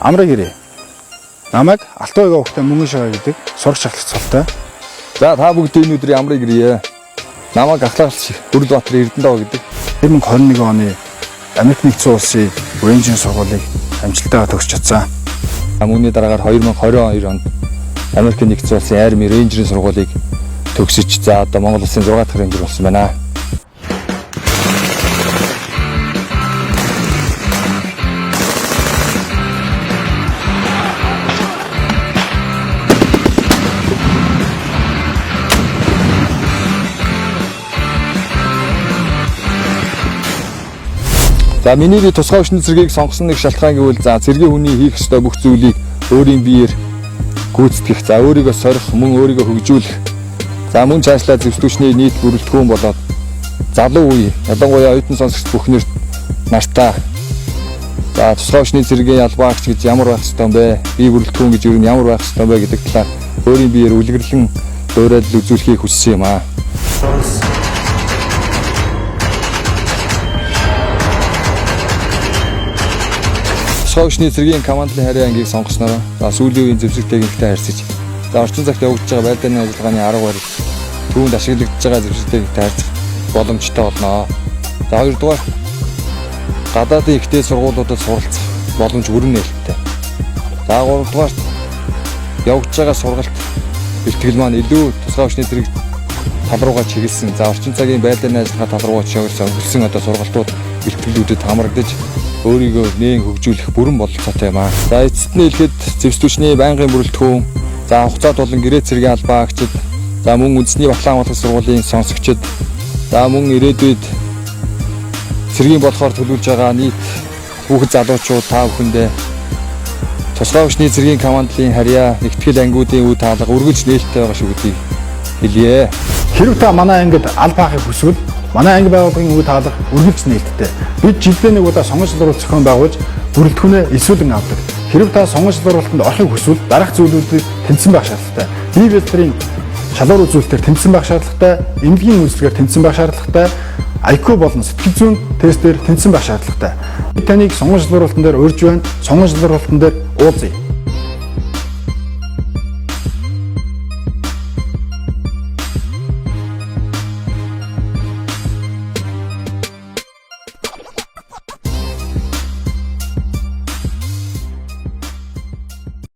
Амраг ирээ. Намайг Алтан уугаа хөхтэй мөнгөн шаваа гэдэг сурагч ахлагч цолтой. За та бүгд энэ өдрийн амрыг ирье. Намайг ахлагч Хүрлбаатар Эрдэнэдаа гэдэг. 2021 оны Америк нэгдсэн улсын Рейнжийн сургуулийг амжилттайгаар төгсч чадсан. Үүний дараагаар 2022 онд Америк нэгдсэн улсын Арми Рейнжийн сургуулийг төгсөж за одоо Монгол улсын 6 дахь рейнжер болсон байна. За миний би тусгай өвчнөд цэргийг сонгосон нэг шалтгаан гэвэл за цэргийн хүний хийх ёстой бүх зүйлийг өөрийн биеэр гүйцэтгэх, за өөрийгөө сорих, мөн өөрийгөө хөгжүүлэх. За мөн цаашлаа зөвсгөгчний нийт бүрэлдэхүүн болоод залуу үе, ялангуяа оюутан сонсогч бүхнэр нартаа за тусгай өвчний цэргийн ялбаагч гэж ямар байх ёстой юм бэ? Бие бүрэлдэхүүн гэж юу нь ямар байх ёстой юм бэ гэдэг талаар өөрийн биеэр үлгэрлэн дуурайлал үзүүлэхийг хүссэн юм аа. Тусгай өвчний цэргийн командлын харьяа ангийг сонгосноор за сүүлийн үеийн зэвсэг техниктэй харьцаж за орчин цагт явагдаж байгаа байдлын ажиллагааны арга барил түүнд ашиглагдаж байгаа зэвсэг техниктэй харьцах боломжтой болно. За хоёрдугаар гадаадын ихтэй сургуулиудад суралцах боломж бүрэн нээлттэй. За гуравдугаар явагдаж байгаа сургалт бэлтгэл маань илүү тусгай өвчний цэрэг тал руугаа чиглэсэн. За орчин цагийн байдлын ажиллагаа тал руугаа чиглэсэн одоо сургалтууд бэлтгэлүүдэд хамрагдаж өөрийгөө нээн хөгжүүлэх бүрэн бололцоотой юм аа. За эцэст нь хэлэхэд зэвсгүүчний байнгын бүрэлдэхүүн, за хугацаат болон гэрээ цэргийн албаагчид, за мөн үндэсний батлан хамгаалах сургуулийн сонсогчид, за мөн ирээдүйд цэргийн болохоор төлөвлөж байгаа нийт хүүхэд залуучууд та бүхэндээ тусгай өвчний цэргийн командлын харьяа нэгтгэл ангиудын үе таалга үргэлж нээлттэй байгаа шүү гэдгийг хэлье. Хэрв та манай ангид аль баахыг хүсвэл манай анги байгууллагын үе таалга үргэлж нээлттэй. Бид жилдээ нэг удаа сонгон шалруулалт зохион байгуулж бүрэлдэхүүнээ эсвэлэн авдаг. Хэрв та сонгон шалруулалтанд орохыг хүсвэл дараах зүйлүүдийг тэмцсэн байх шаардлагатай. Бие бэлтгэрийн шалгуур үзүүлэлтээр тэмцсэн байх шаардлагатай, эмнэлгийн үйлчлэгээр тэмцсэн байх шаардлагатай, IQ болон сэтгэл зүйн тестээр тэмцсэн байх шаардлагатай. Бид таныг сонгон шалгуулалтан дээр урьж байна. Сонгон шалгуулалтан дээр уулзъя.